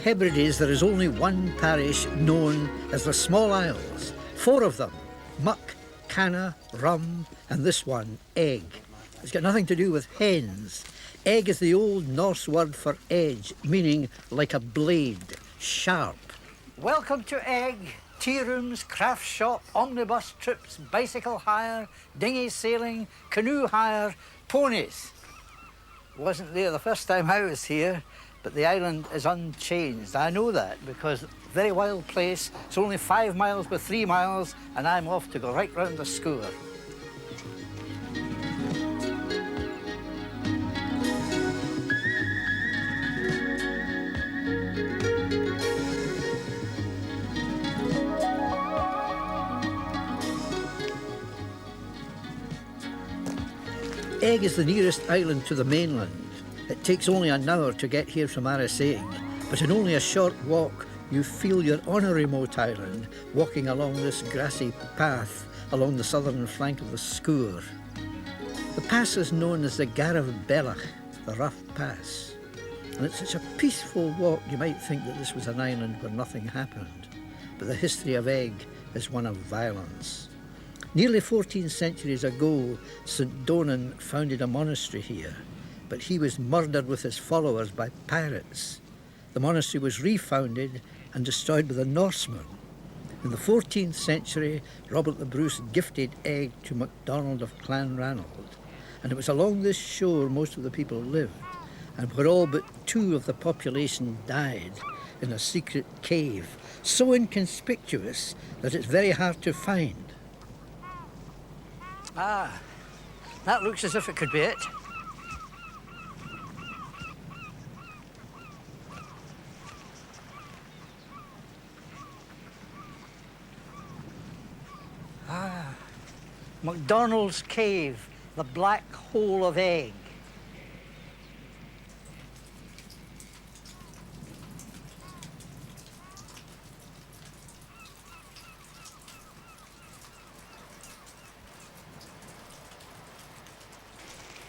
Hebrides there is only one parish known as the Small Isles. 4 of them: Muck, Canna, Rum, and this one, Eigg. It's got nothing to do with hens. Eigg is the old Norse word for edge, meaning like a blade, sharp. Welcome to Eigg. Tea rooms, craft shop, omnibus trips, bicycle hire, dinghy sailing, canoe hire, ponies. Wasn't there the first time I was here, but the island is unchanged. I know that because very wild place. It's only 5 miles by 3 miles, and I'm off to go right round the score. Eigg is the nearest island to the mainland. It takes only an hour to get here from Eigg, but in only a short walk you feel you're on a remote island, walking along this grassy path along the southern flank of the Sgúr. The pass is known as the Gareth Bellach, the Rough Pass. And it's such a peaceful walk you might think that this was an island where nothing happened. But the history of Eigg is one of violence. Nearly 14 centuries ago, St. Donan founded a monastery here, but he was murdered with his followers by pirates. The monastery was refounded and destroyed by the Norsemen. In the 14th century, Robert the Bruce gifted Eigg to McDonald of Clanranald, and it was along this shore most of the people lived, and where all but 2 of the population died in a secret cave, so inconspicuous that it's very hard to find. Ah, that looks as if it could be it. Ah, McDonald's Cave, the black hole of Eigg.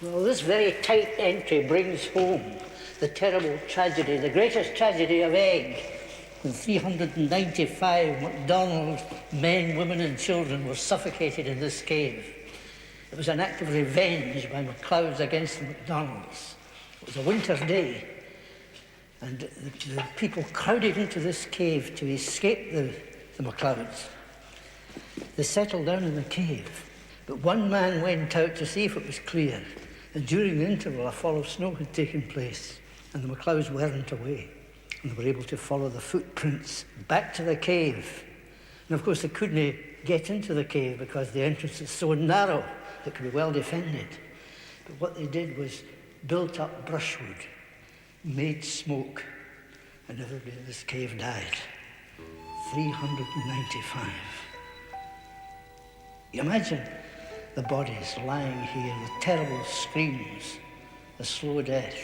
Well, this very tight entry brings home the terrible tragedy, the greatest tragedy of Eigg, when 395 McDonald men, women and children were suffocated in this cave. It was an act of revenge by MacLeods against the McDonalds. It was a winter day, and the people crowded into this cave to escape the MacLeods. They settled down in the cave, but one man went out to see if it was clear. And during the interval, a fall of snow had taken place, and the MacLeods weren't away. And they were able to follow the footprints back to the cave. And of course, they couldn't get into the cave because the entrance is so narrow it could be well defended. But what they did was built up brushwood, made smoke, and everybody in this cave died. 395. You imagine the bodies lying here, the terrible screams, the slow death.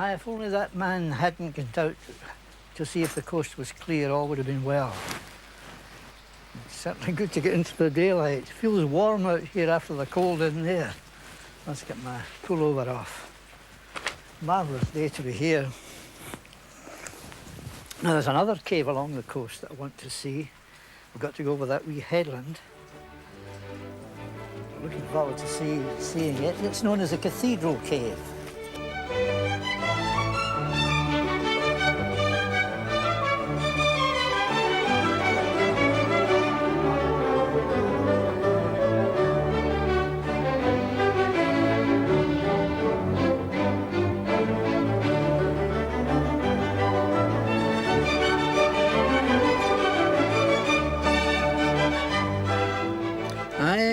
If only that man hadn't gone out to see if the coast was clear, all would have been well. It's certainly good to get into the daylight. It feels warm out here after the cold in there. Let's get my pullover off. Marvellous day to be here. Now there's another cave along the coast that I want to see. We've got to go over that wee headland. Looking forward to seeing it. It's known as the Cathedral Cave.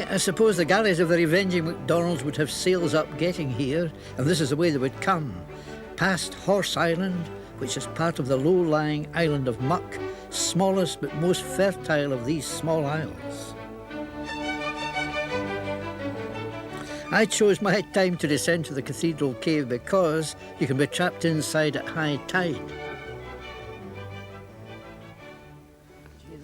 I suppose the galleys of the revenging McDonalds would have sails up getting here, and this is the way they would come. Past Horse Island, which is part of the low-lying island of Muck, smallest but most fertile of these small isles. I chose my time to descend to the Cathedral Cave because you can be trapped inside at high tide.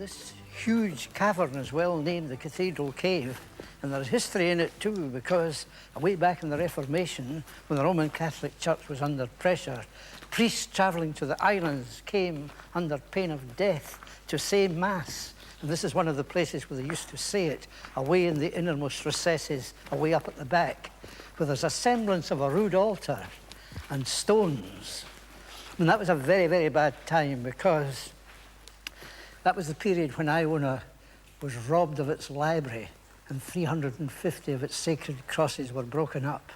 This huge cavern is well named the Cathedral Cave, and there's history in it too, because way back in the Reformation, when the Roman Catholic Church was under pressure, priests travelling to the islands came under pain of death to say Mass. And this is one of the places where they used to say it, away in the innermost recesses, away up at the back, where there's a semblance of a rude altar and stones. And that was a very, very bad time, because that was the period when Iona was robbed of its library and 350 of its sacred crosses were broken up.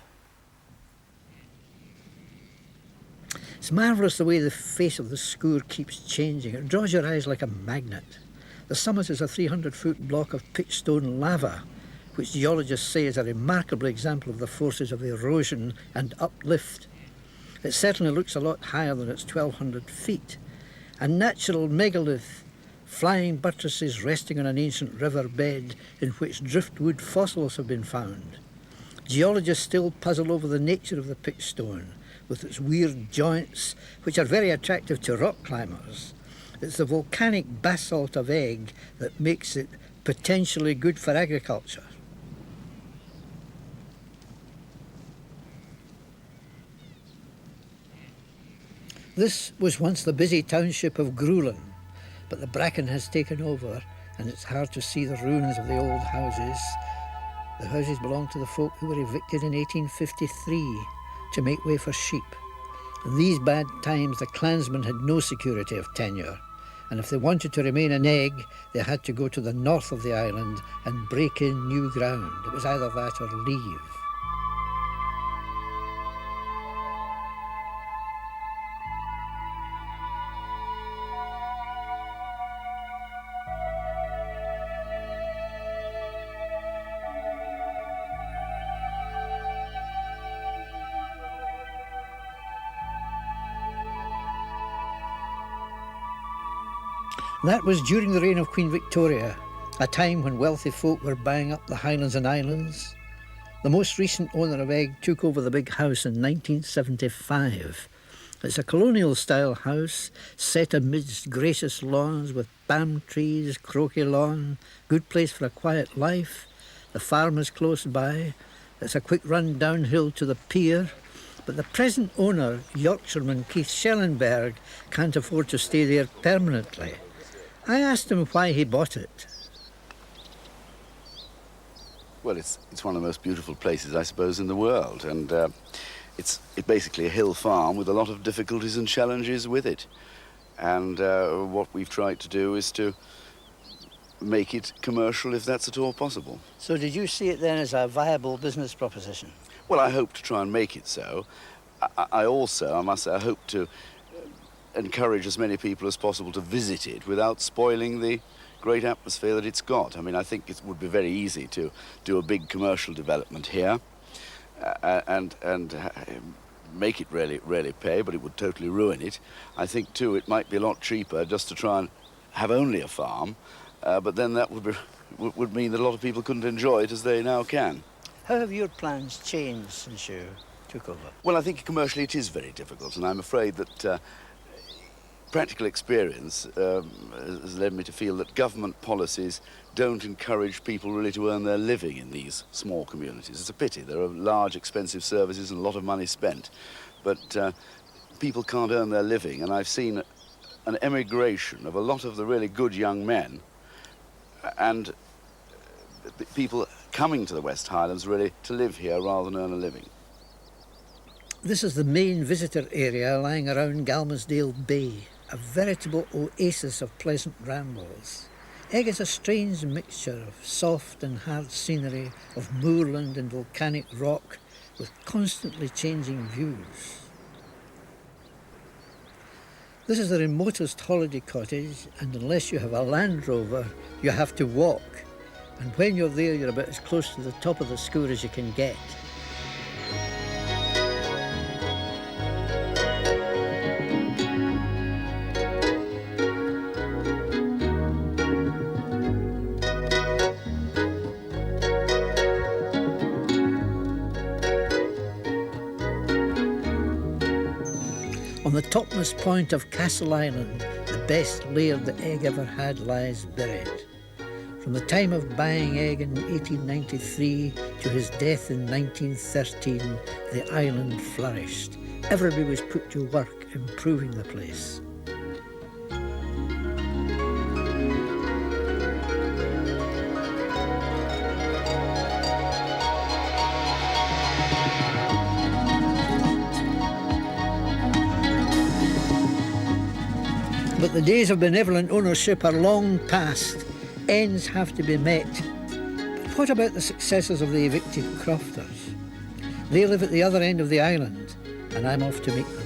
It's marvellous the way the face of the Sgúr keeps changing. It draws your eyes like a magnet. The summit is a 300-foot block of pitchstone lava, which geologists say is a remarkable example of the forces of erosion and uplift. It certainly looks a lot higher than its 1,200 feet. A natural megalith, flying buttresses resting on an ancient river bed in which driftwood fossils have been found. Geologists still puzzle over the nature of the pitchstone, with its weird joints, which are very attractive to rock climbers. It's the volcanic basalt of Eigg that makes it potentially good for agriculture. This was once the busy township of Grúlan, but the bracken has taken over and it's hard to see the ruins of the old houses. The houses belonged to the folk who were evicted in 1853 to make way for sheep. In these bad times, the clansmen had no security of tenure, and if they wanted to remain in Eigg, they had to go to the north of the island and break in new ground. It was either that or leave. That was during the reign of Queen Victoria, a time when wealthy folk were buying up the Highlands and Islands. The most recent owner of Eigg took over the big house in 1975. It's a colonial-style house set amidst gracious lawns with palm trees, croquet lawn, good place for a quiet life. The farm is close by. It's a quick run downhill to the pier. But the present owner, Yorkshireman Keith Schellenberg, can't afford to stay there permanently. I asked him why he bought it. Well, it's one of the most beautiful places, I suppose, in the world, and it's basically a hill farm with a lot of difficulties and challenges with it. And what we've tried to do is to make it commercial, if that's at all possible. So did you see it then as a viable business proposition? Well, I hope to try and make it so. I also, I must say, I hope to encourage as many people as possible to visit it without spoiling the great atmosphere that it's got. I mean, I think it would be very easy to do a big commercial development here and make it really pay, but it would totally ruin it. I think, too, it might be a lot cheaper just to try and have only a farm, but then that would mean that a lot of people couldn't enjoy it as they now can. How have your plans changed since you took over? Well, I think commercially it is very difficult, and I'm afraid that practical experience has led me to feel that government policies don't encourage people really to earn their living in these small communities. It's a pity. There are large, expensive services and a lot of money spent, but people can't earn their living, and I've seen an emigration of a lot of the really good young men and people coming to the West Highlands really to live here rather than earn a living. This is the main visitor area lying around Galmasdale Bay, a veritable oasis of pleasant rambles. Eigg is a strange mixture of soft and hard scenery, of moorland and volcanic rock, with constantly changing views. This is the remotest holiday cottage, and unless you have a Land Rover, you have to walk. And when you're there, you're about as close to the top of the Sgúr as you can get. On the topmost point of Castle Island, the best laird that Eigg ever had lies buried. From the time of buying Eigg in 1893 to his death in 1913, the island flourished. Everybody was put to work improving the place. But the days of benevolent ownership are long past. Ends have to be met. But what about the successors of the evicted crofters? They live at the other end of the island, and I'm off to meet them.